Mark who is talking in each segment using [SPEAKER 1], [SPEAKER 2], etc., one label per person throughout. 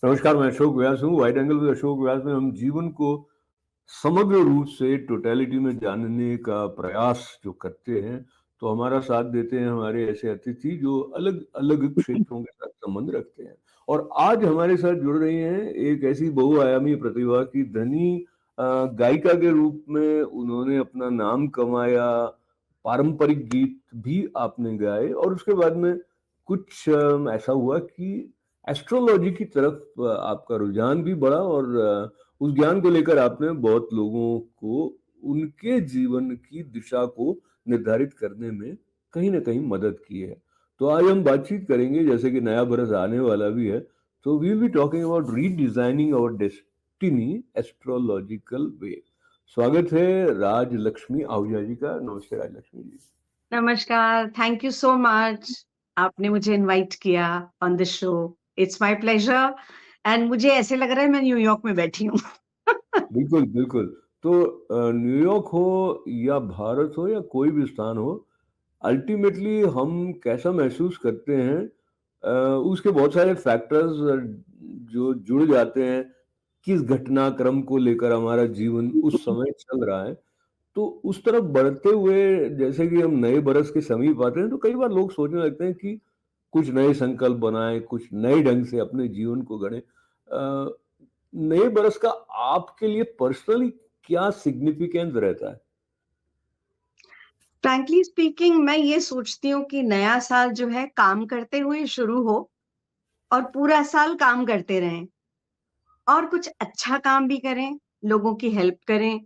[SPEAKER 1] नमस्कार, मैं अशोक व्यास हूँ। वाइड एंगल विद अशोक व्यास में हम जीवन को समग्र रूप से टोटैलिटी में जानने का प्रयास जो करते हैं, तो हमारा साथ देते हैं हमारे ऐसे अतिथि जो अलग-अलग क्षेत्रों के साथ संबंध रखते हैं। और आज हमारे साथ जुड़ रही हैं एक ऐसी बहुआयामी प्रतिभा की धनी गायिका के रूप में उन्होंने अपना नाम कमाया, पारंपरिक गीत भी आपने गाए और उसके बाद में कुछ ऐसा हुआ कि एस्ट्रोलॉजी की तरफ आपका रुझान भी बढ़ा और उस ज्ञान को लेकर आपने बहुत लोगों को उनके जीवन की दिशा को निर्धारित करने में कहीं न कहीं मदद की है। तो आज हम बातचीत करेंगे जैसे कि नया बरस आने वाला भी है, तो we will be talking about redesigning our destiny astrological way. स्वागत है राजलक्ष्मी आहूजा जी का। नमस्ते राजलक्ष्मी जी।
[SPEAKER 2] नमस्कार, थैंक यू सो मच। आपने मुझे इनवाइट किया on the show. It's my pleasure and मुझे ऐसे लग रहा है मैं न्यूयॉर्क में बैठी हूँ।
[SPEAKER 1] बिल्कुल, बिल्कुल। तो न्यूयॉर्क हो या भारत हो या कोई भी स्थान हो, अल्टीमेटली हम कैसा महसूस करते हैं उसके बहुत सारे फैक्टर्स जो जुड़ जाते हैं, किस घटनाक्रम को लेकर हमारा जीवन उस समय चल रहा है। तो उस तरफ बढ़ते हुए जैसे कि हम नए बरस के समीप आते हैं, तो कई बार लोग सोचने लगते हैं कि कुछ नए संकल्प बनाएँ, कुछ नए ढंग से अपने जीवन को गढ़ें। नए बरस का आपके लिए पर्सनली क्या सिग्निफिकेंस रहता है?
[SPEAKER 2] फ्रैंकली स्पीकिंग मैं ये सोचती हूँ कि नया साल जो है काम करते हुए शुरू हो और पूरा साल काम करते रहें और कुछ अच्छा काम भी करें, लोगों की हेल्प करें,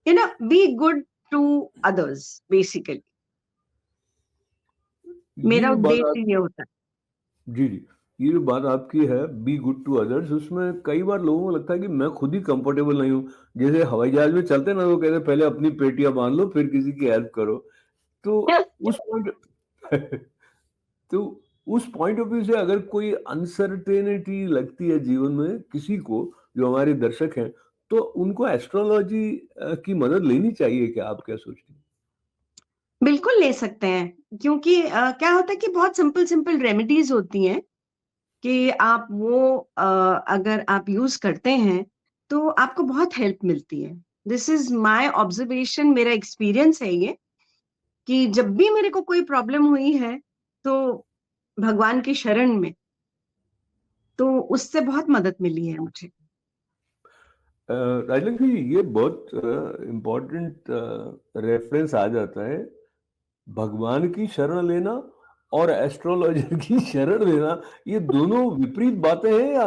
[SPEAKER 2] be good to others basically.
[SPEAKER 1] ये
[SPEAKER 2] मेरा
[SPEAKER 1] जो बात आप
[SPEAKER 2] उद्देश्य ये होता है।
[SPEAKER 1] जी, जी। ये जो बात आपकी है बी गुड टू अदर्स उसमें कई बार लोगों को लगता है कि मैं खुद ही कंफर्टेबल नहीं हूँ। जैसे हवाई जहाज में चलते हैं ना, वो कहते हैं पहले अपनी पेटियाँ बाँध लो फिर किसी की हेल्प करो। तो उस पॉइंट तो उस पॉइंट ऑफ व्यू से अगर कोई अनसर्टेनिटी लगती है जीवन में किसी को, जो हमारे दर्शक हैं, तो उनको एस्ट्रोलॉजी की मदद लेनी चाहिए क्या? आप क्या सोचती हैं?
[SPEAKER 2] बिल्कुल ले सकते हैं क्योंकि क्या होता है कि बहुत सिंपल सिंपल रेमेडीज होती हैं कि आप वो अगर आप यूज करते हैं तो आपको बहुत हेल्प मिलती है। दिस इज माय ऑब्जर्वेशन, मेरा एक्सपीरियंस है ये कि जब भी मेरे को कोई प्रॉब्लम हुई है तो भगवान की शरण में, तो उससे बहुत मदद मिली है मुझे।
[SPEAKER 1] राजलक्ष्मी जी, ये बहुत इम्पोर्टेंट रेफरेंस आ जाता है। भगवान की शरण लेना और एस्ट्रोलॉजर की शरण लेना, ये दोनों विपरीत बातें हैं या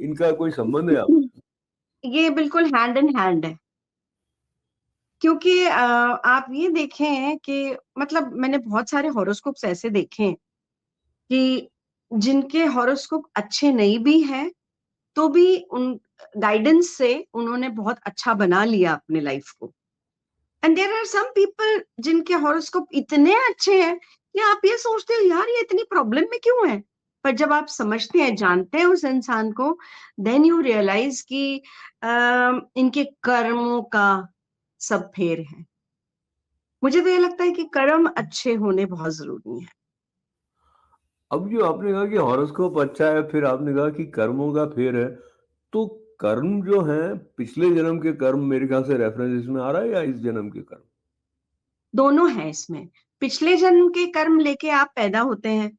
[SPEAKER 1] इनका कोई संबंध है आपस में?
[SPEAKER 2] ये बिल्कुल हैंड इन हैंड है क्योंकि आप ये देखें कि मतलब मैंने बहुत सारे हॉरोस्कोप्स ऐसे देखे हैं कि जिनके हॉरोस्कोप अच्छे नहीं भी हैं तो भी उन गाइडेंस से उन्होंने बहुत अच्छा बना लिया अपने लाइफ को। And there are some people जिनके हॉरोस्कोप इतने अच्छे हैं कि आप ये सोचते हो यार ये इतनी प्रॉब्लम में क्यों है, पर जब आप समझते हैं, जानते हैं उस इंसान को, देन यू रियलाइज कि इनके कर्मों का सब फेर है। मुझे तो ये लगता है कि कर्म अच्छे होने बहुत जरूरी है।
[SPEAKER 1] अब जो आपने कहा कि हॉरोस्कोप अच्छा है, फिर आपने कहा कि कर्मों का फेर है, तो कर्म जो हैं, पिछले जन्म के कर्म मेरे ख्याल से रेफरेंस इसमें आ रहा है या इस जन्म के कर्म?
[SPEAKER 2] दोनों है इसमें। पिछले जन्म के कर्म लेके आप पैदा होते हैं,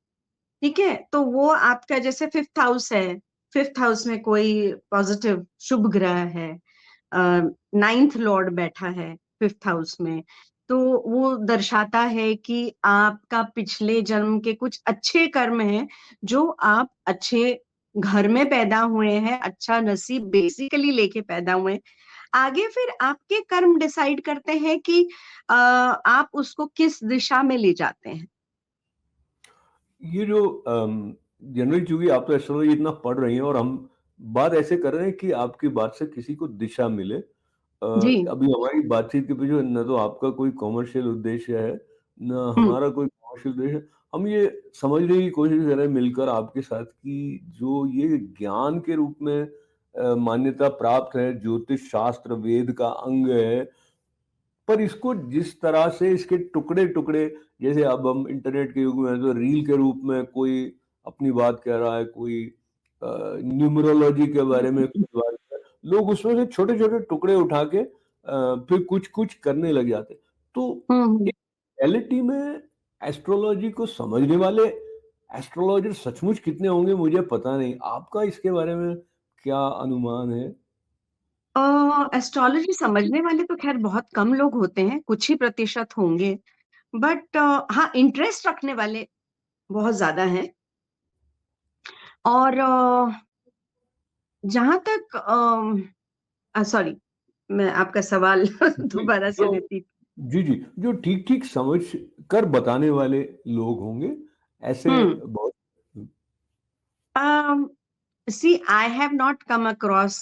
[SPEAKER 2] ठीक है, तो वो आपका जैसे फिफ्थ हाउस है, फिफ्थ हाउस में कोई पॉजिटिव शुभ ग्रह है, नाइन्थ लॉर्ड बैठा है फिफ्थ हाउस में, तो वो दर्शाता है कि आपका पिछले जन्म के कुछ अच्छे कर्म हैं जो आप अच्छे घर में पैदा हुए हैं, अच्छा नसीब बेसिकली लेके पैदा हुए हैं। आगे फिर आपके कर्म डिसाइड करते हैं कि आप उसको किस दिशा में ले जाते हैं।
[SPEAKER 1] ये जो जनरली चूंकि आप तो एस्ट्रोलॉजी इतना पढ़ रही हैं और हम बात ऐसे कर रहे हैं कि आपकी बात से किसी को दिशा मिले।
[SPEAKER 2] जी।
[SPEAKER 1] अभी हमारी बातचीत के पीछे न तो आपका कोई कॉमर्शियल उद्देश्य है, न
[SPEAKER 2] हम्म।
[SPEAKER 1] हमारा कोई कॉमर्शियल उद्देश्य है। हम ये समझने की कोशिश कर रहे हैं मिलकर आपके साथ कि जो ये ज्ञान के रूप में मान्यता प्राप्त है, ज्योतिष शास्त्र वेद का अंग है, पर इसको जिस तरह से इसके टुकड़े-टुकड़े, जैसे अब हम इंटरनेट के युग में हैं, तो रील के रूप में कोई अपनी बात कह रहा है, कोई न्यूमरोलॉजी के बारे में कुछ बात कर, लोग उसमें से छोटे छोटे टुकड़े उठा के फिर कुछ कुछ करने लग जाते। तो
[SPEAKER 2] हम्म।
[SPEAKER 1] एक रियलिटी में एस्ट्रोलॉजी को समझने वाले एस्ट्रोलॉजर सचमुच कितने होंगे मुझे पता नहीं, आपका इसके बारे में क्या अनुमान है?
[SPEAKER 2] एस्ट्रोलॉजी समझने वाले तो खैर बहुत कम लोग होते हैं, कुछ ही प्रतिशत होंगे। बट हाँ, इंटरेस्ट रखने वाले बहुत ज्यादा हैं। और जहां तक सॉरी, मैं आपका सवाल
[SPEAKER 1] जी,
[SPEAKER 2] दोबारा से
[SPEAKER 1] जो
[SPEAKER 2] लेती।
[SPEAKER 1] जी, जी, जो ठीक-ठीक समझ कर बताने वाले लोग होंगे, ऐसे
[SPEAKER 2] हम्म।
[SPEAKER 1] बहुत।
[SPEAKER 2] See I have not come across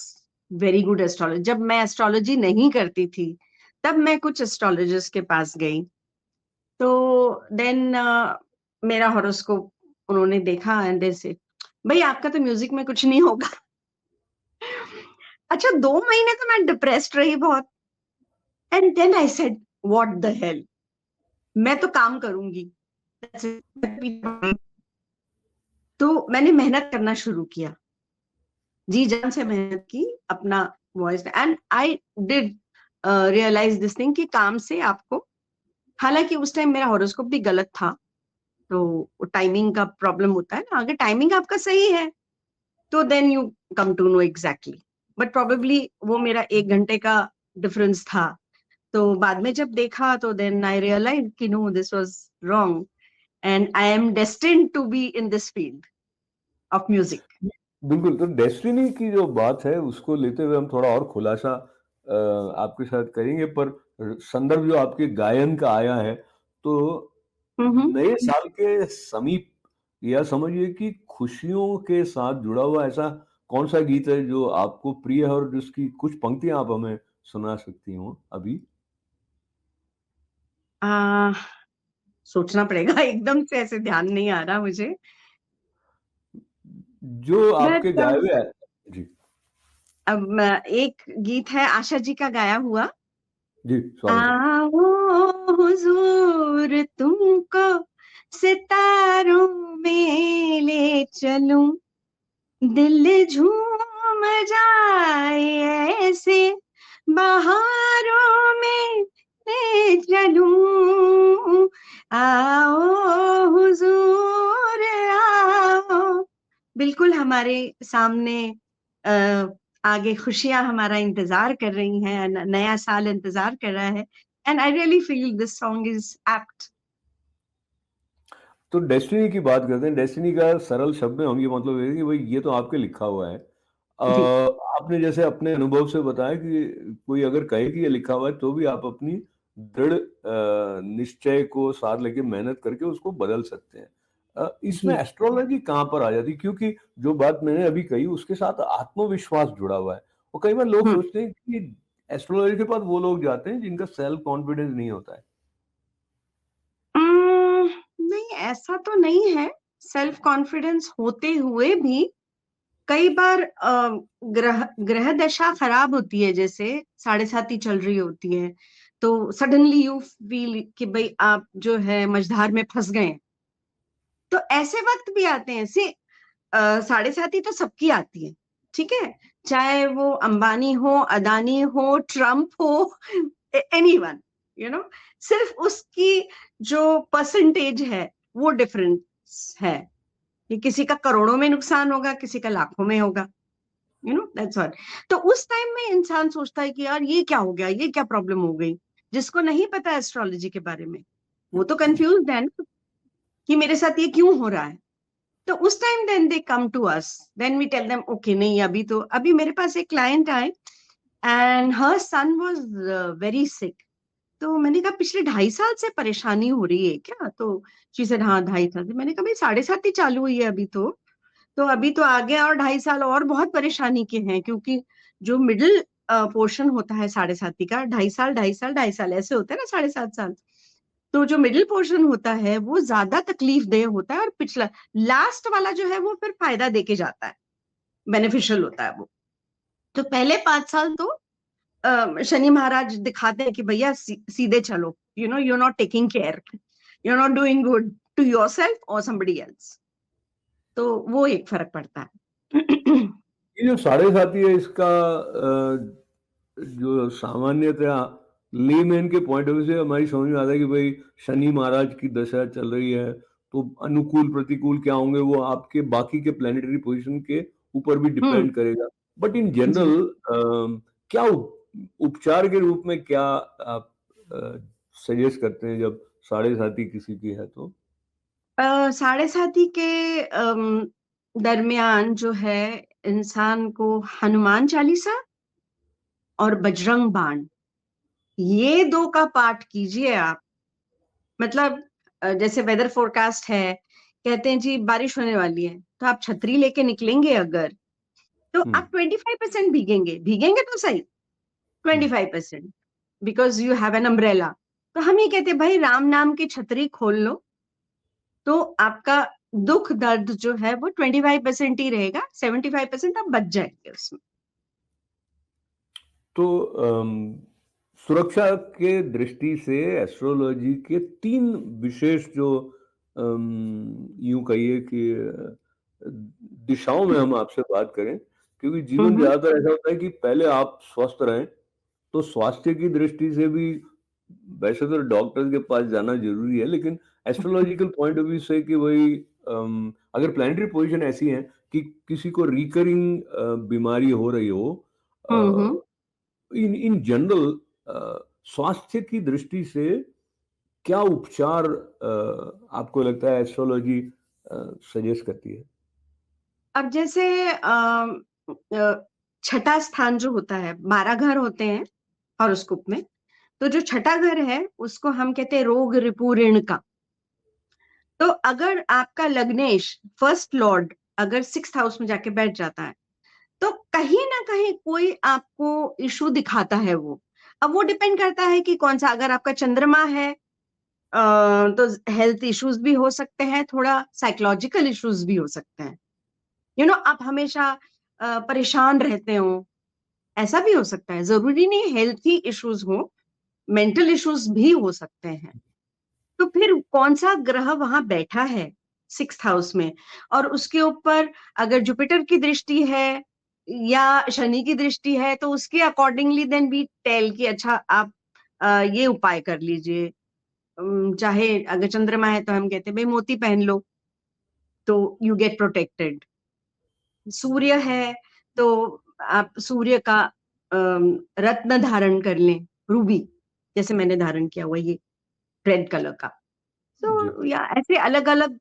[SPEAKER 2] very good astrology. जब मैं एस्ट्रोलॉजी नहीं करती थी, तब मैं कुछ एस्ट्रोलॉजर्स के पास गई। तो देन मेरा हॉरोस्कोप उन्होंने देखा एंड दे से, भाई आपका तो म्यूजिक में कुछ नहीं होगा। अच्छा, 2 महीने तो मैं डिप्रेस्ड रही बहुत। And then I said, what the hell, मैं तो काम करूंगी। तो मैंने मेहनत करना शुरू किया, जी जान से मेहनत की, अपना voice, and I did realize this thing कि काम से आपको, हालांकि उस टाइम मेरा हॉरोस्कोप भी गलत था, तो टाइमिंग का प्रॉब्लम होता है ना, अगर टाइमिंग आपका सही है तो then you come to know exactly. But probably वो मेरा 1 घंटे का डिफरेंस था। तो बाद में जब देखा तो देन आई रियलाइज कि no, this was wrong and I am destined to be in this field of music.
[SPEAKER 1] बिल्कुल, तो डेस्टिनी की जो बात है उसको लेते हुए हम थोड़ा और खुलासा आपके साथ करेंगे, पर संदर्भ जो आपके गायन का आया है, तो
[SPEAKER 2] हम्म।
[SPEAKER 1] नए साल के समीप या समझिए कि खुशियों के साथ जुड़ा हुआ ऐसा कौन-सा गीत है जो आपको प्रिय है और जिसकी कुछ पंक्तियाँ आप हमें सुना सकती हो अभी?
[SPEAKER 2] आ, सोचना पड़ेगा, एकदम से ऐसे ध्यान नहीं आ रहा मुझे।
[SPEAKER 1] जो आपके
[SPEAKER 2] बट
[SPEAKER 1] गाए हुए जी,
[SPEAKER 2] अब एक गीत है आशा जी का गाया हुआ,
[SPEAKER 1] जी, स्वागत है।
[SPEAKER 2] आओ हुजूर तुमको सितारों में ले चलूं, दिल झूम जाए ऐसे बहारों में ले चलूं, आओ हुजूर आओ। बिल्कुल हमारे सामने आ, आगे खुशियां हमारा इंतजार कर रही हैं, नया साल इंतजार कर रहा है। And I really feel this song is apt.
[SPEAKER 1] तो डेस्टिनी की बात करते हैं। डेस्टिनी का सरल शब्द में हम ये मतलब है कि भाई ये तो आपके लिखा हुआ है।
[SPEAKER 2] जी।
[SPEAKER 1] आपने जैसे अपने अनुभव से बताया कि कोई अगर कहे कि ये लिखा हुआ है तो भी आप अपनी दृढ़ निश्चय को साथ लेके मेहनत करके उसको बदल सकते हैं। इसमें
[SPEAKER 2] जी।
[SPEAKER 1] एस्ट्रोलॉजी कहाँ पर आ जाती है? क्योंकि जो बात मैंने अभी कही उसके साथ आत्मविश्वास जुड़ा हुआ है। और कई बार लोग
[SPEAKER 2] हम्म।
[SPEAKER 1] सोचते हैं कि एस्ट्रोलॉजी के पास वो लोग जाते हैं जिनका सेल्फ कॉन्फिडेंस नहीं होता है।
[SPEAKER 2] नहीं, ऐसा तो नहीं है। सेल्फ कॉन्फिडेंस होते हुए भी कई बार ग्रह ग्रह दशा खराब होती है, जैसे 7.5 चल रही होती है, तो सडनली यू फील कि भाई आप जो है मझधार में फंस गए हैं। तो ऐसे वक्त भी आते हैं, से 7.5 तो सबकी आती है, ठीक है, चाहे वो अंबानी हो, अदानी हो, ट्रम्प हो, एनीवन, यू नो, सिर्फ उसकी जो परसेंटेज है वो डिफरेंस है, कि किसी का करोड़ों में नुकसान होगा, किसी का लाखों में होगा, यू नो, दैट्स ऑल। तो उस टाइम में इंसान सोचता है कि यार ये क्या हो गया, ये क्या प्रॉब्लम हो गई। जिसको नहीं पता एस्ट्रोलॉजी के बारे में, वो तो कंफ्यूज है ना, कि मेरे साथ ये क्यों हो रहा है। तो उस time then they come to us, then we tell them okay, नहीं अभी तो, अभी मेरे पास एक क्लाइंट आए and her son was very sick. तो मैंने कहा पिछले 2.5 साल से परेशानी हो रही है क्या? तो शी सेड हाँ 2.5 साल से। मैंने कहा भाई 7.5 ही चालू हुई है अभी तो अभी तो आगे और 2.5 साल और बहुत परेशानी के हैं, क्योंकि जो मिडिल पोर्शन होता है 7.5 का, 2.5 साल 2.5 साल 2.5 साल ऐसे होते हैं ना, 7.5 साल। तो जो मिडिल पोर्शन होता है वो ज्यादा तकलीफ देह होता है, और पिछला लास्ट वाला जो है वो फिर फायदा देके जाता है, बेनिफिशियल होता है वो। तो पहले 5 साल तो शनि महाराज दिखाते हैं कि भैया सीधे चलो, you know, you are not taking care, you are not doing good to yourself और समबडी एल्स। तो वो एक फर्क पड़ता है।
[SPEAKER 1] ये जो साढ़े साथी है इसका जो सामान्यतया लेमैन के पॉइंट ऑफ व्यू से हमारी समझ में आता है कि भाई शनि महाराज की दशा चल रही है, तो अनुकूल प्रतिकूल क्या होंगे वो आपके बाकी के प्लैनेटरी पोजीशन के ऊपर भी
[SPEAKER 2] हुँ,
[SPEAKER 1] डिपेंड करेगा। बट इन
[SPEAKER 2] जी।
[SPEAKER 1] जनरल क्या उपचार के रूप में क्या आप सजेस्ट करते हैं जब साढ़े साथी किसी की है तो?
[SPEAKER 2] साढ़े साथी के दरमियान जो है इंसान को हनुमान चालीसा और बजरंग बाण, ये 2 का पाठ कीजिए आप। मतलब जैसे वेदर फ़ोरकास्ट है, कहते हैं जी बारिश होने वाली है, तो आप छतरी लेके निकलेंगे अगर, तो
[SPEAKER 1] हुँ,
[SPEAKER 2] आप 25% भीगेंगे, भीगेंगे तो सही,
[SPEAKER 1] हुँ।
[SPEAKER 2] 25% because you have an umbrella. तो हम ये कहते हैं भाई राम नाम की छतरी खोल लो, तो आपका दुःख दर्द जो है वो 25% ही रहेगा, 75% आप बच जाएँगे उसमें।
[SPEAKER 1] तो सुरक्षा के दृष्टि से एस्ट्रोलॉजी के 3 विशेष जो यूँ कहिए कि दिशाओं में हम आपसे बात करें, क्योंकि
[SPEAKER 2] हुँ,
[SPEAKER 1] जीवन
[SPEAKER 2] हुँ।
[SPEAKER 1] ज़्यादातर ऐसा होता है कि पहले आप स्वस्थ रहें, तो स्वास्थ्य की दृष्टि से भी वैसे तो डॉक्टर के पास जाना ज़रूरी है, लेकिन एस्ट्रोलॉजिकल पॉइंट ऑफ व्यू से कि भई अगर प्लैनेटरी पोज़ीशन ऐसी है कि किसी को रिकरिंग बीमारी हो रही हो
[SPEAKER 2] हुँ, हुँ।
[SPEAKER 1] अ इन इन जनरल स्वास्थ्य की दृष्टि से क्या उपचार आपको लगता है एस्ट्रोलॉजी सजेस्ट करती है?
[SPEAKER 2] अब जैसे अ, छठा स्थान जो होता है, 12 घर होते हैं हॉरोस्कोप में, तो जो छठा घर है, उसको हम कहते हैं रोग, रिपू, ऋण का। तो अगर आपका लग्नेश, फर्स्ट लॉर्ड अगर 6th हाउस में जाके बैठ जाता है, तो कहीं न कहीं कोई आपको इश्यू दिखाता है वो। अब वो डिपेंड करता है कि कौन-सा अगर आपका चंद्रमा है तो हेल्थ इश्यूज़ भी हो सकते हैं, थोड़ा साइकोलॉजिकल इश्यूज़ भी हो सकते हैं। आप हमेशा परेशान रहते हो, ऐसा भी हो सकता है। ज़रूरी नहीं हेल्थ ही इश्यूज़ हों, मेंटल इश्यूज़ भी हो सकते हैं। तो फिर कौन-सा ग्रह वहाँ बैठा है 6th हाउस में और उसके ऊपर अगर जुपिटर की दृष्टि है या शनि की दृष्टि है, तो उसके अकॉर्डिंगली देन वी टेल कि अच्छा आप ये उपाय कर लीजिए। चाहे अगर चंद्रमा है तो हम कहते हैं भई मोती पहन लो, तो यू गेट प्रोटेक्टेड। सूर्य है, तो आप सूर्य का रत्न धारण कर लें, रूबी, जैसे मैंने धारण किया हुआ ये रेड कलर का।
[SPEAKER 1] जी।
[SPEAKER 2] तो या ऐसे अलग-अलग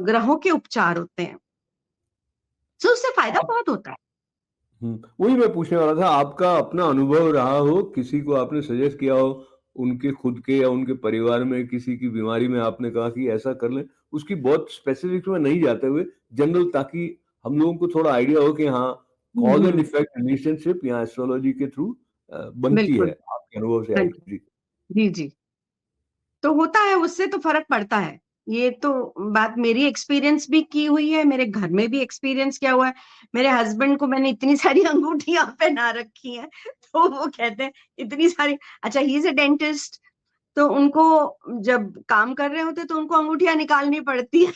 [SPEAKER 2] ग्रहों के उपचार होते हैं। सो उससे फ़ायदा
[SPEAKER 1] आप
[SPEAKER 2] बहुत होता है।
[SPEAKER 1] वही मैं पूछने वाला था आपका अपना अनुभव रहा हो, किसी को आपने सजेस्ट किया हो, उनके खुद के या उनके परिवार में किसी की बीमारी में आपने कहा कि ऐसा कर लें, उसकी बहुत स्पेसिफिक्स में नहीं जाते हुए जनरल ताकि हम लोगों को थोड़ा आइडिया हो कि हाँ,
[SPEAKER 2] हुँ,
[SPEAKER 1] कॉज़ एंड
[SPEAKER 2] हुँ।
[SPEAKER 1] इफेक्ट रिलेशनशिप यहाँ एस्ट्रोलॉजी के थ्रू बनती है,
[SPEAKER 2] बिल्कुल,
[SPEAKER 1] आपके अनुभव से आई
[SPEAKER 2] बिल्कुल।
[SPEAKER 1] जी।
[SPEAKER 2] जी, जी। तो होता है, उससे तो फ़र्क पड़ता है। ये तो बात मेरी एक्सपीरियंस भी की हुई है, मेरे घर में भी एक्सपीरियंस किया हुआ है। मेरे हस्बैंड को मैंने इतनी सारी अंगूठियाँ पहना रखी हैं, तो वो कहते हैं इतनी सारी अच्छा ही इज़ अ डेंटिस्ट तो उनको जब काम कर रहे होते हैं, तो उनको अंगूठियाँ निकालनी पड़ती हैं।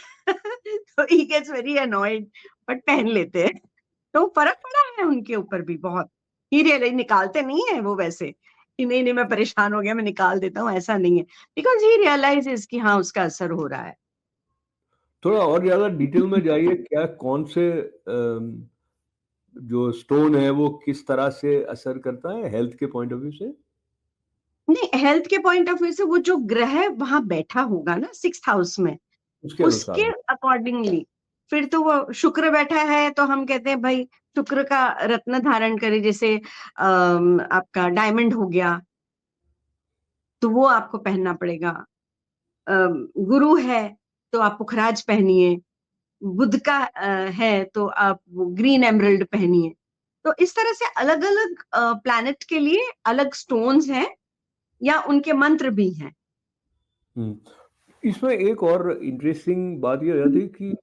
[SPEAKER 2] तो he gets very annoyed but पहन लेते हैं। तो फ़र्क पड़ा है उनके ऊपर भी बहुत। ही रियलाइज़ निकालते नहीं है वो वैसे, कि नहीं, नहीं मैं परेशान हो गया मैं निकाल देता हूँ, ऐसा नहीं है। बिकॉज़ ही रियलाइज़ेज़ कि हाँ, उसका असर हो रहा है।
[SPEAKER 1] थोड़ा और ज़्यादा डिटेल में जाइए, क्या कौन से जो स्टोन है वो किस तरह से असर करता है हेल्थ के पॉइंट ऑफ व्यू से?
[SPEAKER 2] नहीं, हेल्थ के पॉइंट ऑफ व्यू से वो जो ग्रह वहाँ बैठा होगा ना 6th हाउस में,
[SPEAKER 1] उसके
[SPEAKER 2] उसके
[SPEAKER 1] अनुसार।
[SPEAKER 2] अकॉर्डिंगली फिर तो वो शुक्र बैठा है तो हम कहते हैं भाई शुक्र का रत्न धारण करें जैसे आपका डायमंड हो गया, तो वो आपको पहनना पड़ेगा। गुरु है तो आप पुखराज पहनिए, बुध का है तो आप वो ग्रीन एमराल्ड पहनिए। तो इस तरह से अलग-अलग प्लैनेट के लिए अलग स्टोन्स हैं या उनके मंत्र भी हैं।
[SPEAKER 1] हुँ। इसमें एक और इंटरेस्टिंग बात ये हो जाती है कि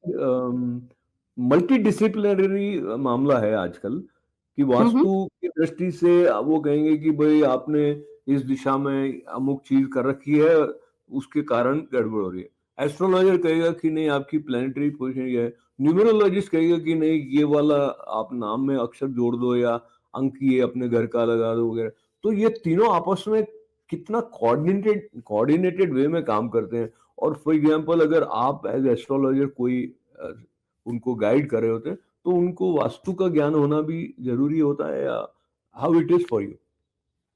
[SPEAKER 1] मल्टीडिसिप्लिनरी मामला है आजकल कि
[SPEAKER 2] हुँ, हुँ।
[SPEAKER 1] वास्तु की दृष्टि से वो कहेंगे कि भई आपने इस दिशा में अमुक चीज़ कर रखी है, उसके कारण गड़बड़ हो रही है। एस्ट्रोलॉजर कहेगा कि नहीं आपकी प्लैनेटरी पोजीशन ये है, न्यूमेरोलॉजिस्ट कहेगा कि नहीं ये वाला आप नाम में अक्षर जोड़ दो या अंक ये अपने घर का लगा दो वगैरह। तो ये तीनों आपस में कितना कोऑर्डिनेटेड वे में काम करते हैं। और फॉर एग्जांपल अगर आप एज एस्ट्रोलॉजर कोई अ, उनको गाइड कर रहे होते हैं, तो उनको वास्तु का ज्ञान होना भी ज़रूरी होता है या how it is for you?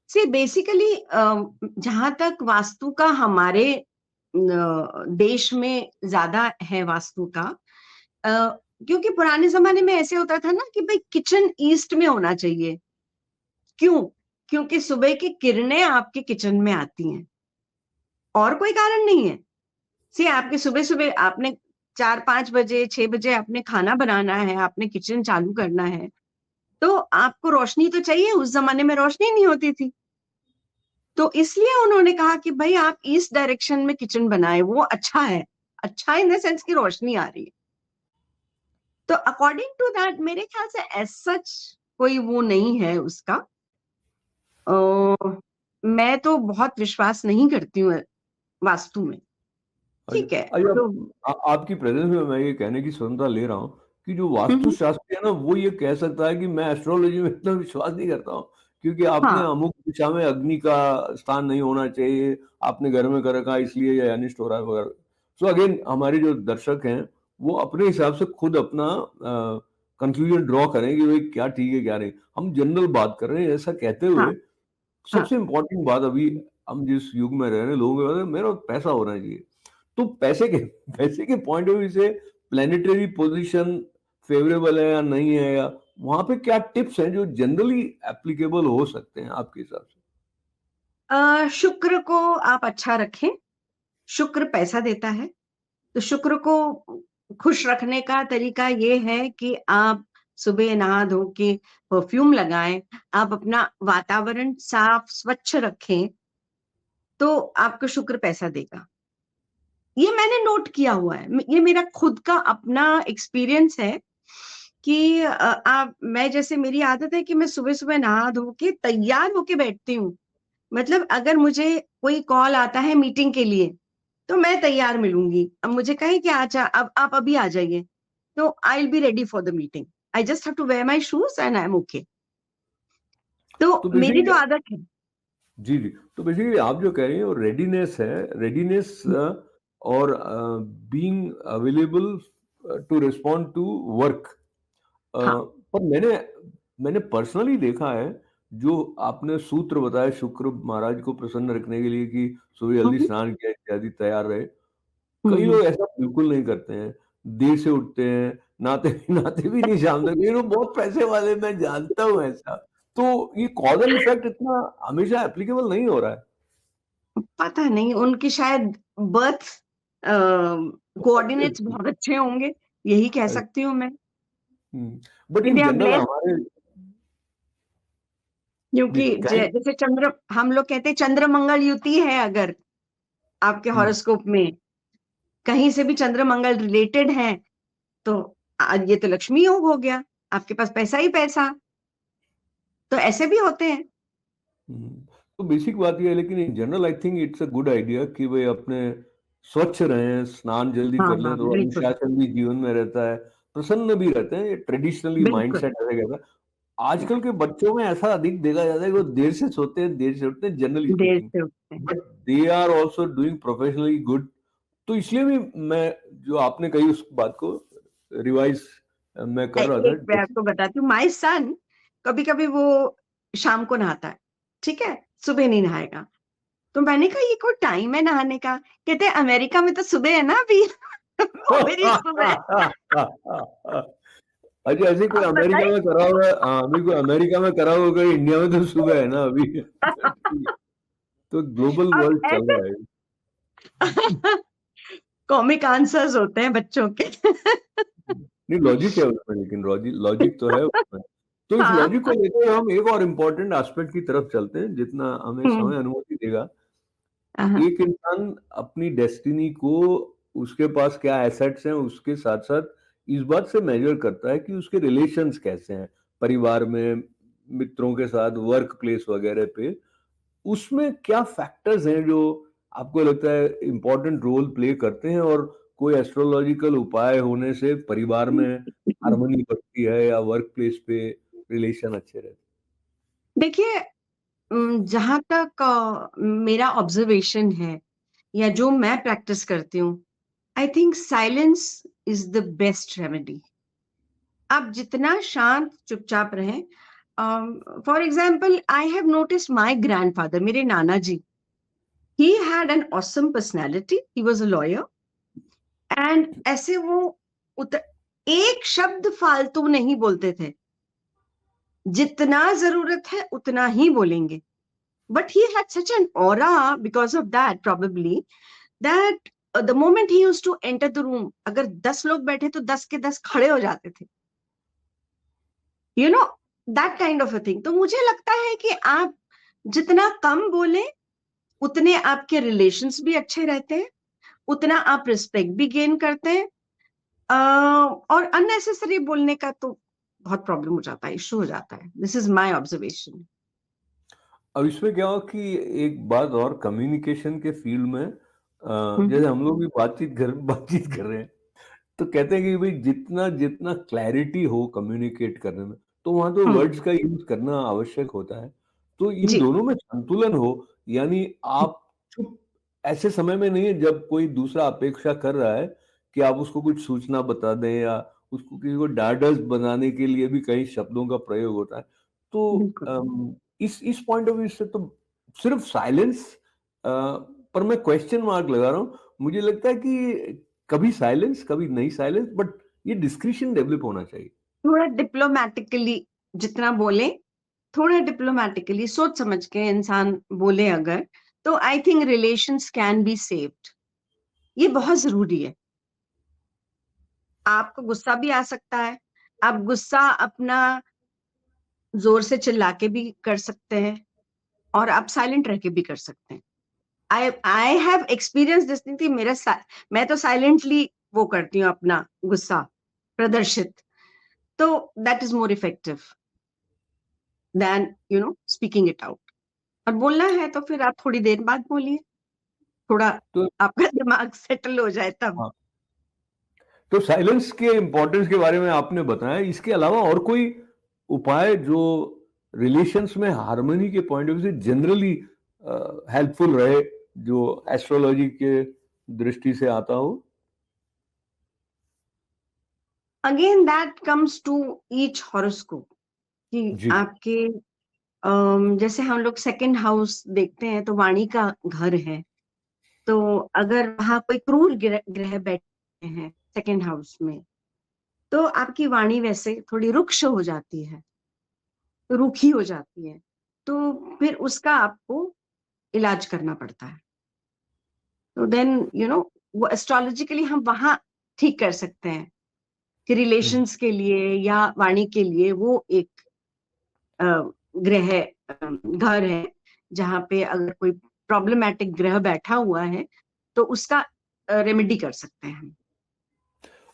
[SPEAKER 2] See basically जहां तक वास्तु का हमारे देश में ज्यादा है वास्तु का, अ, क्योंकि पुराने जमाने में ऐसे होता था ना कि भाई किचन ईस्ट में होना चाहिए। क्यों? क्योंकि सुबह की किरणें आपके किचन में आती हैं, और कोई कारण नहीं है। सी आपके सुबह सुबह आपने 4-5 बजे 6 बजे आपने खाना बनाना है, आपने किचन चालू करना है, तो आपको रोशनी तो चाहिए। उस जमाने में रोशनी नहीं होती थी, तो इसलिए उन्होंने कहा कि भाई आप ईस्ट डायरेक्शन में किचन बनाए, वो अच्छा है। अच्छा इन द सेंस की रोशनी आ रही है। तो अकॉर्डिंग टू दैट मेरे ख्याल से एज सच कोई वो नहीं है उसका। मैं तो बहुत विश्वास नहीं करती हूँ वास्तु में।
[SPEAKER 1] अच्छा,
[SPEAKER 2] ठीक है
[SPEAKER 1] अच्छा,
[SPEAKER 2] तो
[SPEAKER 1] आपकी प्रेजेंस में मैं ये कहने की स्वतंत्रता ले रहा हूँ कि जो
[SPEAKER 2] हम्म,
[SPEAKER 1] वास्तुशास्त्री है ना वो ये कह सकता है कि मैं एस्ट्रोलॉजी में इतना विश्वास नहीं करता हूँ, क्योंकि आपने
[SPEAKER 2] हाँ
[SPEAKER 1] अमुक दिशा में अग्नि का स्थान नहीं होना चाहिए, आपने घर में कर रखा है इसलिए ये अनिष्ट हो रहा है वगैरह। सो अगेन हमारे जो दर्शक हैं वो अपने हिसाब से खुद अपना कंक्लूजन ड्रॉ करें कि भाई क्या ठीक है क्या नहीं। हम जनरल बात कर रहे हैं ऐसा कहते
[SPEAKER 2] हाँ
[SPEAKER 1] हुए
[SPEAKER 2] हाँ
[SPEAKER 1] सबसे इम्पोर्टेंट बात अभी हम जिस युग में रह रहे हैं लोगों के पास मेरा पैसा होना चाहिए। तो पैसे के पॉइंट ऑफ व्यू से प्लैनेटरी पोजीशन फेवरेबल है या नहीं है, या वहां पे क्या टिप्स हैं जो जनरली एप्लीकेबल हो सकते हैं आपके हिसाब से?
[SPEAKER 2] शुक्र को आप अच्छा रखें। शुक्र पैसा देता है, तो शुक्र को खुश रखने का तरीका ये है कि आप सुबह नहा धो के परफ्यूम लगाएं, आप अपना वातावरण साफ स्वच्छ रखें, तो आपको शुक्र पैसा देगा। ये मैंने नोट किया हुआ है, ये मेरा खुद का अपना एक्सपीरियंस है कि आप मैं जैसे मेरी आदत है कि मैं सुबह सुबह नहा धो के तैयार होके बैठती हूँ। मतलब अगर मुझे कोई कॉल आता है मीटिंग के लिए, तो मैं तैयार मिलूंगी। अब मुझे कहे कि अच्छा अब आप अभी आ जाइए, तो I will be ready for the meeting. I just have to wear my shoes and I am okay. तो
[SPEAKER 1] तो
[SPEAKER 2] मेरी
[SPEAKER 1] बेसिकली
[SPEAKER 2] तो आदत है।
[SPEAKER 1] जी, जी। तो बेसिकली आप जो कह रही हैं वो रेडीनेस है, रेडीनेस और being available to respond to work.
[SPEAKER 2] हाँ
[SPEAKER 1] पर मैंने पर्सनली देखा है, जो आपने सूत्र बताया शुक्र महाराज को प्रसन्न रखने के लिए कि सुबह जल्दी
[SPEAKER 2] हम्म,
[SPEAKER 1] स्नान किया इत्यादि तैयार रहे। कई
[SPEAKER 2] हम्म,
[SPEAKER 1] लोग ऐसा बिल्कुल नहीं करते हैं, देर से उठते हैं, नहाते नहाते भी नहीं शाम तक। ये लोग बहुत पैसे वाले मैं जानता हूँ ऐसा। तो ये कॉज़ल इफेक्ट इतना हमेशा एप्लीकेबल नहीं हो रहा है।
[SPEAKER 2] पता नहीं उनकी शायद बर्थ कोऑर्डिनेट्स बहुत अच्छे होंगे, यही कह सकती हूँ मैं।
[SPEAKER 1] हुँ, but in
[SPEAKER 2] India
[SPEAKER 1] general
[SPEAKER 2] blessed,
[SPEAKER 1] हमारे जी,
[SPEAKER 2] क्योंकि
[SPEAKER 1] कहें?
[SPEAKER 2] जैसे चंद्र, हम लोग कहते हैं चंद्र मंगल युति है, अगर आपके
[SPEAKER 1] हुँ,
[SPEAKER 2] हॉरोस्कोप में कहीं से भी चंद्र मंगल रिलेटेड है, तो ये तो लक्ष्मी योग हो गया, आपके पास पैसा ही पैसा। तो ऐसे भी होते हैं।
[SPEAKER 1] हुँ। तो बेसिक बात ये है, लेकिन in general I think it's a good idea कि भई अपने स्वच्छ रहें, स्नान जल्दी
[SPEAKER 2] हाँ
[SPEAKER 1] कर लें,
[SPEAKER 2] हाँ
[SPEAKER 1] थोड़ा
[SPEAKER 2] बिल्कुल
[SPEAKER 1] अनुशासन भी जीवन में रहता है, प्रसन्न भी रहते हैं। ये ट्रेडिशनली
[SPEAKER 2] बिल्कुल।
[SPEAKER 1] माइंडसेट ऐसा कहता है। आजकल के बच्चों में ऐसा अधिक देखा जाता है कि वो देर से सोते हैं, देर से उठते हैं जनरली
[SPEAKER 2] देर
[SPEAKER 1] स्पीकिंग,
[SPEAKER 2] से उठते हैं।
[SPEAKER 1] But they are also doing professionally good. तो इसलिए भी मैं जो आपने कही उस बात को रिवाइज़ मैं कर रहा
[SPEAKER 2] एक मैं
[SPEAKER 1] था।
[SPEAKER 2] आपको बताती हूँ, माई सन कभी कभी वो शाम को नहाता है, ठीक है, सुबह नहीं नहाएगा। तो मैंने कहा ये कोई टाइम है नहाने का? कहते हैं अमेरिका में तो सुबह है ना अभी। वो मेरी सुबह है।
[SPEAKER 1] अच्छा, ऐसे कोई
[SPEAKER 2] अब
[SPEAKER 1] अमेरिका
[SPEAKER 2] बताइए।
[SPEAKER 1] में करा हुआ है, अभी कोई अमेरिका में करा होगा, इंडिया में तो सुबह है ना अभी। ठीक है, तो ग्लोबल
[SPEAKER 2] अब
[SPEAKER 1] वर्ल्ड चल
[SPEAKER 2] ऐसे
[SPEAKER 1] रहा है।
[SPEAKER 2] कॉमिक आंसर्स होते हैं बच्चों के।
[SPEAKER 1] नहीं, लॉजिक है उसमें, लेकिन लॉजिक तो है उसमें। तो इस
[SPEAKER 2] हाँ
[SPEAKER 1] लॉजिक को लेते हुए हम एक और इम्पोर्टेंट एस्पेक्ट की तरफ चलते हैं, जितना हमें
[SPEAKER 2] हम्म,
[SPEAKER 1] समय अनुमति देगा।
[SPEAKER 2] हाँ,
[SPEAKER 1] एक इंसान अपनी डेस्टिनी को, उसके पास क्या एसेट्स हैं, उसके साथ-साथ इस बात से मेज़र करता है कि उसके रिलेशंस कैसे हैं, परिवार में, मित्रों के साथ, वर्क प्लेस वगैरह पे। उसमें क्या फैक्टर्स हैं जो आपको लगता है इम्पोर्टेंट रोल प्ले करते हैं, और कोई एस्ट्रोलॉजिकल उपाय होने से परिवार में हार्मनी बढ़ती है या वर्क प्लेस पे रिलेशन अच्छे रहते हैं?
[SPEAKER 2] देखिए, जहाँ तक मेरा ऑब्जर्वेशन है या जो मैं प्रैक्टिस करती हूँ, I think silence is the best remedy. आप जितना शांत चुपचाप रहें। For example, I have notice my grandfather, मेरे नाना जी, he had an awesome personality, he was a lawyer, and ऐसे वो एक शब्द फालतू नहीं बोलते थे। जितना जरूरत है उतना ही बोलेंगे। But he had such an aura because of that, probably, that the moment he used to enter the room, अगर 10 लोग बैठे तो 10 के 10 खड़े हो जाते थे। You know, that kind of a thing. तो मुझे लगता है कि आप जितना कम बोले उतने आपके रिलेशंस भी अच्छे रहते हैं, उतना आप रिस्पेक्ट भी गेन करते हैं। और अननेसेसरी बोलने का तो बहुत प्रॉब्लम हो जाता है, इशू हो जाता है। This is my observation.
[SPEAKER 1] अब इसमें क्या हो कि एक बात और, कम्युनिकेशन के फील्ड में जैसे हम लोग भी बातचीत कर रहे हैं, तो कहते हैं कि भाई जितना जितना क्लैरिटी हो कम्युनिकेट करने में, तो वहां तो वर्ड्स का यूज करना आवश्यक होता है। तो इन
[SPEAKER 2] जी।
[SPEAKER 1] दोनों में संतुलन हो, यानी आप चुप ऐसे समय में नहीं है जब कोई दूसरा अपेक्षा कर रहा है कि आप उसको कुछ सूचना बता दें, या उसको किसी को डाढ़स बनाने के लिए भी कई शब्दों का प्रयोग होता है। तो
[SPEAKER 2] बिल्कुल।
[SPEAKER 1] इस पॉइंट ऑफ व्यू से तो सिर्फ साइलेंस पर मैं क्वेश्चन मार्क लगा रहा हूँ। मुझे लगता है कि कभी साइलेंस कभी नहीं साइलेंस, बट ये डिस्क्रिशन डेवलप होना चाहिए।
[SPEAKER 2] थोड़ा डिप्लोमैटिकली जितना बोले, थोड़ा डिप्लोमैटिकली सोच समझ के इंसान बोले अगर, तो I think relations can be saved. ये बहुत जरूरी है। आपको गुस्सा भी आ सकता है, आप गुस्सा अपना जोर से चिल्ला के भी कर सकते हैं, और आप साइलेंट रह के भी कर सकते हैं। I have experience this thing कि मैं तो साइलेंटली वो करती हूँ अपना गुस्सा प्रदर्शित, तो that is more effective than speaking it out. और बोलना है तो फिर आप थोड़ी देर बाद बोलिए, थोड़ा
[SPEAKER 1] तो
[SPEAKER 2] आपका दिमाग सेटल हो जाए तब।
[SPEAKER 1] हाँ, तो साइलेंस के इम्पोर्टेंस के बारे में आपने बताया, इसके अलावा और कोई उपाय जो रिलेशंस में हार्मनी के पॉइंट ऑफ व्यू से जनरली हेल्पफुल रहे, जो एस्ट्रोलॉजी के दृष्टि से आता हो?
[SPEAKER 2] Again that comes to each horoscope कि
[SPEAKER 1] जी।
[SPEAKER 2] आपके जैसे हम लोग सेकंड हाउस देखते हैं तो वाणी का घर है। तो अगर वहां कोई क्रूर ग्रह बैठे हैं सेकंड हाउस में, तो आपकी वाणी वैसे थोड़ी रुक्ष हो जाती है, रूखी हो जाती है। तो फिर उसका आपको इलाज करना पड़ता है। तो देन वो एस्ट्रोलॉजिकली हम वहां ठीक कर सकते हैं कि
[SPEAKER 1] हम्म।
[SPEAKER 2] रिलेशंस के लिए या वाणी के लिए वो एक अ, ग्रह घर है, जहाँ पे अगर कोई प्रॉब्लमैटिक ग्रह बैठा हुआ है तो उसका रेमेडी कर सकते हैं हम।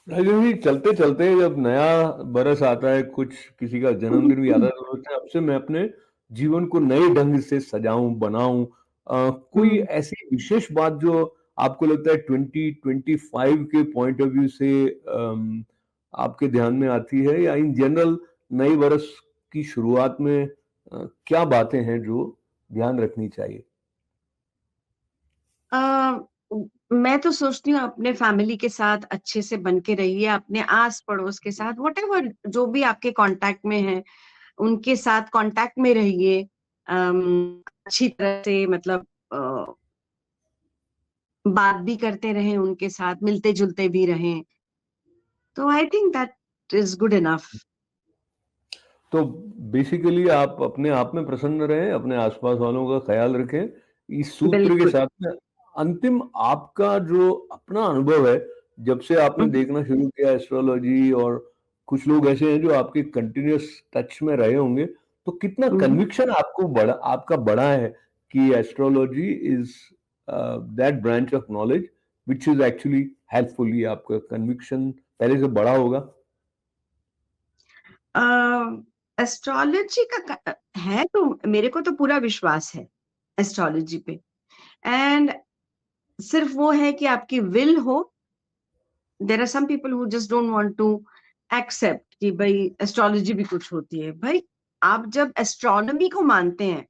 [SPEAKER 1] राजीव जी, चलते चलते जब नया बरस आता है, कुछ किसी का जन्मदिन भी आता है, तो सोचते हैं अब से मैं अपने जीवन को नए ढंग से सजाऊं बनाऊं। कोई
[SPEAKER 2] हम्म।
[SPEAKER 1] ऐसी विशेष बात जो आपको लगता है 2025 के पॉइंट ऑफ व्यू से आपके ध्यान में आती है, या इन जनरल नई बरस की शुरुआत में क्या बातें हैं जो ध्यान रखनी चाहिए?
[SPEAKER 2] अ, मैं तो सोचती हूँ अपने फैमिली के साथ अच्छे से बन के रहिए, अपने आस पड़ोस के साथ व्हाटएवर जो भी आपके कांटेक्ट में है उनके साथ कांटेक्ट में रहिए। अच्छी तरह से मतलब बात भी करते रहें, उनके साथ मिलते जुलते भी रहें। तो I think that is good enough.
[SPEAKER 1] तो बेसिकली आप अपने आप में प्रसन्न रहें, अपने आसपास वालों का ख्याल रखें। इस सूत्र के
[SPEAKER 2] बिल्कुल।
[SPEAKER 1] साथ में अंतिम आपका जो अपना अनुभव है, जब से आपने
[SPEAKER 2] हम्म,
[SPEAKER 1] देखना शुरू किया एस्ट्रोलॉजी, और कुछ लोग ऐसे हैं जो आपके कंटिन्यूअस टच में रहे होंगे, तो कितना
[SPEAKER 2] हम्म।
[SPEAKER 1] कन्विक्शन आपका बड़ा है कि astrology is that branch of knowledge which is actually helpful? ये आपका कन्विक्शन पहले से बड़ा होगा।
[SPEAKER 2] एस्ट्रोलॉजी का है तो मेरे को तो पूरा विश्वास है एस्ट्रोलॉजी पे। एंड सिर्फ वो है कि आपकी विल हो। There are some people who just don't want to accept कि भाई एस्ट्रोलॉजी भी कुछ होती है। भाई आप जब एस्ट्रोनॉमी को मानते हैं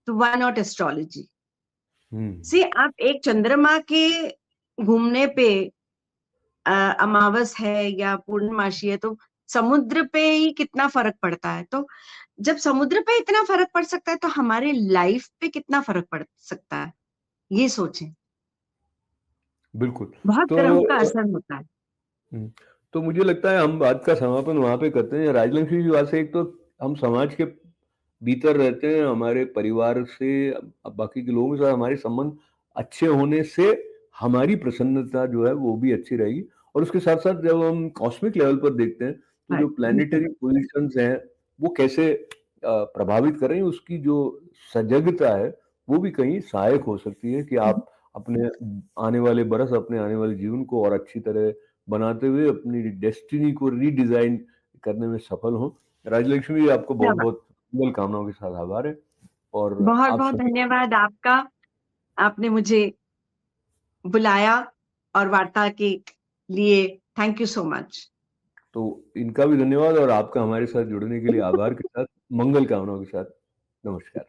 [SPEAKER 2] तो व्हाई नॉट एस्ट्रोलॉजी? सी आप एक चंद्रमा के घूमने पे अमावस है या पूर्णमासी है तो समुद्र पे ही कितना फर्क पड़ता है। तो जब समुद्र पे इतना फर्क पड़ सकता है तो हमारे लाइफ पे कितना फर्क पड़ सकता है, ये सोचें।
[SPEAKER 1] बिल्कुल।
[SPEAKER 2] बहुत
[SPEAKER 1] तो
[SPEAKER 2] ग्रहों का असर होता है।
[SPEAKER 1] हम्म, तो मुझे लगता है हम बात का समापन वहां पे करते हैं राजलक्ष्मी जी। बात से एक तो हम समाज के भीतर रहते हैं, हमारे परिवार से अब बाकी के लोगों के साथ हमारे संबंध अच्छे होने से हमारी प्रसन्नता जो है वो भी अच्छी रहेगी। और उसके साथ साथ जब हम कॉस्मिक लेवल पर देखते हैं तो जो
[SPEAKER 2] बिल्कुल।
[SPEAKER 1] प्लानिटरी पोजीशंस हैं वो कैसे प्रभावित कर रही हैं, उसकी जो सजगता है वो भी कहीं सहायक हो सकती है कि आप अपने आने वाले बरस, अपने आने वाले जीवन को और अच्छी तरह बनाते हुए अपनी डेस्टिनी को रीडिजाइन करने में सफल हों। राजलक्ष्मी जी, आपको बहुत
[SPEAKER 2] धन्यवाद।
[SPEAKER 1] बहुत मंगल कामनाओं के साथ आभार है। और
[SPEAKER 2] बहुत
[SPEAKER 1] आप
[SPEAKER 2] बहुत
[SPEAKER 1] सब,
[SPEAKER 2] धन्यवाद आपका। आपने मुझे बुलाया और वार्ता के लिए थैंक यू सो मच।
[SPEAKER 1] तो इनका भी धन्यवाद और आपका हमारे साथ जुड़ने के लिए आभार के साथ मंगल कामनाओं के साथ नमस्कार।